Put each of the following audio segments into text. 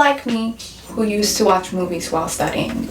like me who used to watch movies while studying.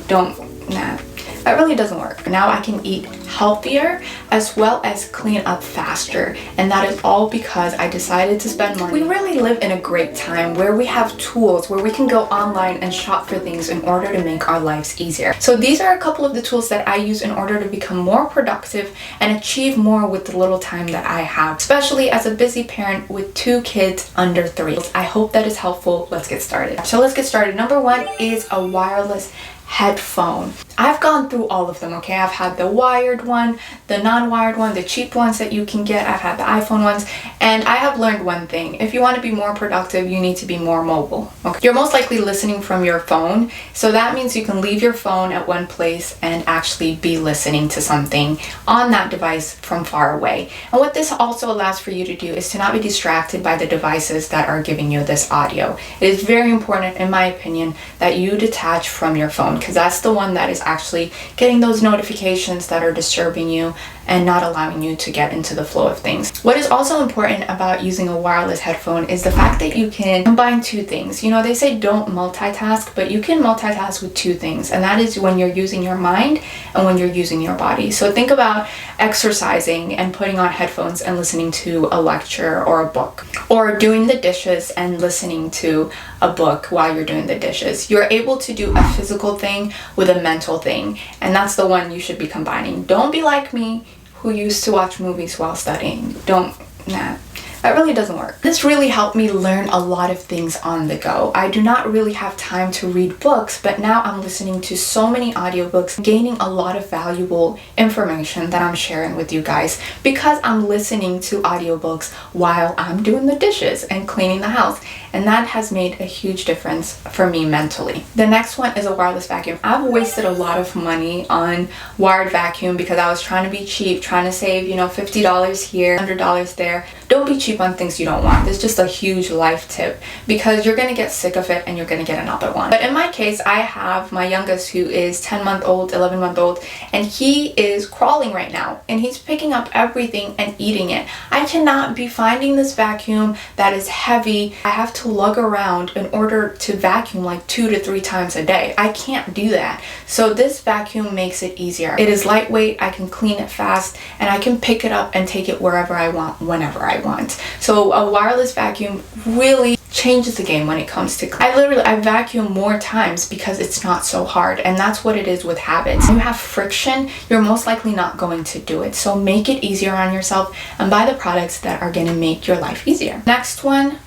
That really doesn't work. Now I can eat healthier as well as clean up faster, and that is all because I decided to spend money. We really live in a great time where we have tools where we can go online and shop for things in order to make our lives easier. So these are a couple of the tools that I use in order to become more productive and achieve more with the little time that I have, especially as a busy parent with 2 kids under 3. I hope that is helpful. Let's get started. So let's get started. Number 1 is a wireless headphone. I've gone through all of them, okay? I've had the wired one, the non-wired one, the cheap ones that you can get. I've had the iPhone ones, and I have learned one thing. If you want to be more productive, you need to be more mobile, okay? You're most likely listening from your phone, so that means you can leave your phone at one place and actually be listening to something on that device from far away. And what this also allows for you to do is to not be distracted by the devices that are giving you this audio. It is very important, in my opinion, that you detach from your phone, because that's the one that is actually getting those notifications that are disturbing you and not allowing you to get into the flow of things. What is also important about using a wireless headphone is the fact that you can combine 2 things. You know, they say don't multitask, but you can multitask with 2 things, and that is when you're using your mind and when you're using your body. So think about exercising and putting on headphones and listening to a lecture or a book, or doing the dishes and listening to a book while you're doing the dishes. You're able to do a physical thing with a mental thing, and that's the one you should be combining. Don't be like me who used to watch movies while studying. That really doesn't work. This really helped me learn a lot of things on the go. I do not really have time to read books, but now I'm listening to so many audiobooks, gaining a lot of valuable information that I'm sharing with you guys because I'm listening to audiobooks while I'm doing the dishes and cleaning the house. And that has made a huge difference for me mentally. The next one is a wireless vacuum. I've wasted a lot of money on wired vacuum because I was trying to be cheap, trying to save, $50 here, $100 there. Don't be cheap on things you don't want. This is just a huge life tip because you're gonna get sick of it and you're gonna get another one. But in my case, I have my youngest who is 10-month-old, 11-month-old, and he is crawling right now and he's picking up everything and eating it. I cannot be finding this vacuum that is heavy. I have to lug around in order to vacuum like 2 to 3 times a day. I can't do that. So this vacuum makes it easier. It is lightweight, I can clean it fast, and I can pick it up and take it wherever I want, whenever I want. So a wireless vacuum really changes the game when it comes to I vacuum more times because it's not so hard, and that's what it is with habits. When you have friction, you're most likely not going to do it. So make it easier on yourself and buy the products that are going to make your life easier. Next one,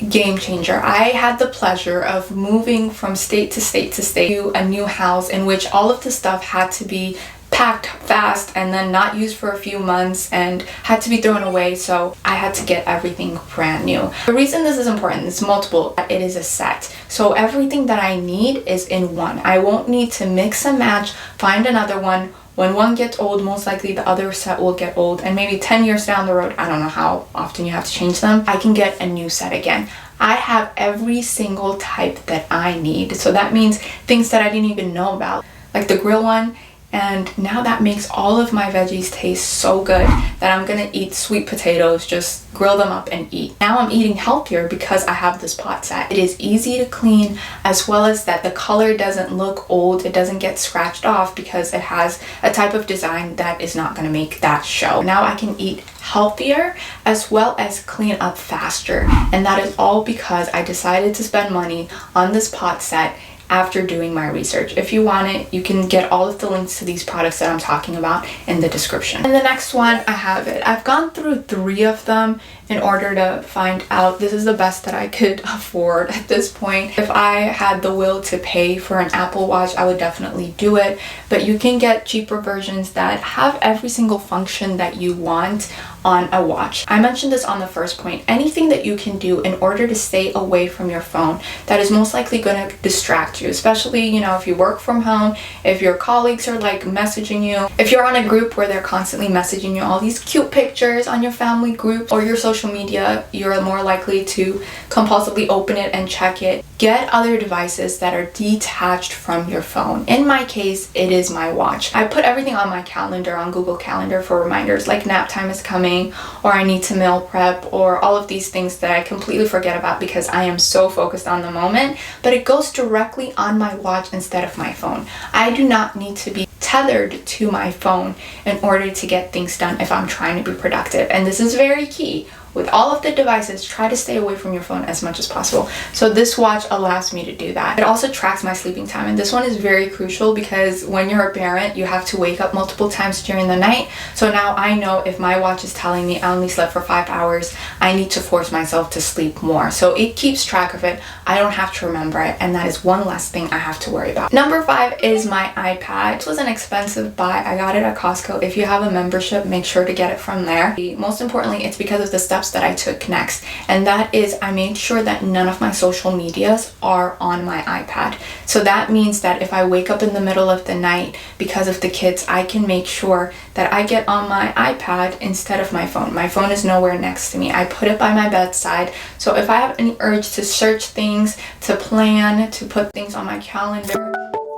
game changer. I had the pleasure of moving from state to state to a new house in which all of the stuff had to be packed fast and then not used for a few months and had to be thrown away, so I had to get everything brand new. The reason this is important, it's multiple, it is a set. So everything that I need is in one. I won't need to mix and match, find another one. When one gets old, most likely the other set will get old, and maybe 10 years down the road, I don't know how often you have to change them, I can get a new set again. I have every single type that I need. So that means things that I didn't even know about, like the grill one. And now that makes all of my veggies taste so good that I'm gonna eat sweet potatoes, just grill them up and eat. Now I'm eating healthier because I have this pot set. It is easy to clean, as well as that the color doesn't look old, it doesn't get scratched off because it has a type of design that is not gonna make that show. Now I can eat healthier as well as clean up faster. And that is all because I decided to spend money on this pot set after doing my research. If you want it, you can get all of the links to these products that I'm talking about in the description. And the next one, I have it. I've gone through 3 of them in order to find out this is the best that I could afford at this point. If I had the will to pay for an Apple Watch, I would definitely do it, but you can get cheaper versions that have every single function that you want on a watch. I mentioned this on the first point. Anything that you can do in order to stay away from your phone that is most likely going to distract you, especially, if you work from home, if your colleagues are like messaging you, if you're on a group where they're constantly messaging you all these cute pictures on your family group or your social social media, you're more likely to compulsively open it and check it. Get other devices that are detached from your phone. In my case, it is my watch. I put everything on my calendar, on Google Calendar, for reminders like nap time is coming, or I need to meal prep, or all of these things that I completely forget about because I am so focused on the moment, but it goes directly on my watch instead of my phone. I do not need to be tethered to my phone in order to get things done if I'm trying to be productive. And this is very key. With all of the devices, try to stay away from your phone as much as possible. So this watch allows me to do that. It also tracks my sleeping time, and this one is very crucial because when you're a parent, you have to wake up multiple times during the night. So now I know if my watch is telling me I only slept for 5 hours, I need to force myself to sleep more. So it keeps track of it. I don't have to remember it, and that is one less thing I have to worry about. Number 5 is my iPad. This was an expensive buy. I got it at Costco. If you have a membership, make sure to get it from there. Most importantly, it's because of the steps that I took next, and that is I made sure that none of my social medias are on my iPad. So that means that if I wake up in the middle of the night because of the kids, I can make sure that I get on my iPad instead of my phone. My phone is nowhere next to me. I put it by my bedside, so if I have any urge to search things, to plan, to put things on my calendar,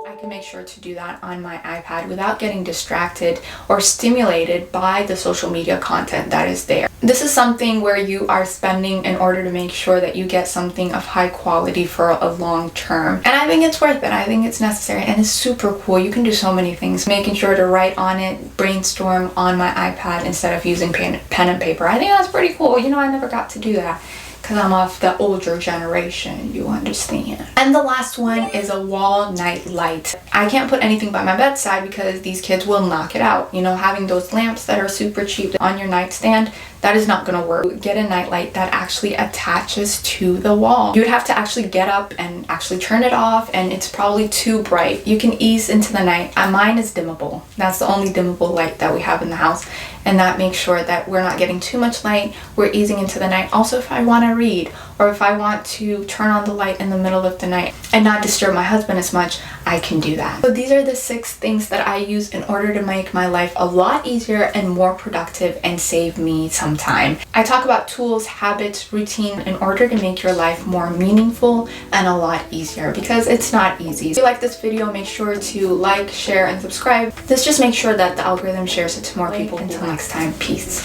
I can make sure to do that on my iPad without getting distracted or stimulated by the social media content that is there. This is something where you are spending in order to make sure that you get something of high quality for a long term. And I think it's worth it. I think it's necessary, and it's super cool. You can do so many things. Making sure to write on it, brainstorm on my iPad instead of using pen and paper. I think that's pretty cool. You know, I never got to do that because I'm of the older generation, you understand. And the last one is a wall night light. I can't put anything by my bedside because these kids will knock it out. You know, having those lamps that are super cheap on your nightstand, that is not gonna work. Get a nightlight that actually attaches to the wall. You would have to actually get up and actually turn it off, and it's probably too bright. You can ease into the night. Mine is dimmable. That's the only dimmable light that we have in the house, and that makes sure that we're not getting too much light. We're easing into the night. Also, if I wanna read, or if I want to turn on the light in the middle of the night and not disturb my husband as much, I can do that. So these are the 6 things that I use in order to make my life a lot easier and more productive and save me some time. I talk about tools, habits, routine in order to make your life more meaningful and a lot easier, because it's not easy. If you like this video, make sure to like, share, and subscribe. This just makes sure that the algorithm shares it to more people. Until next time, peace.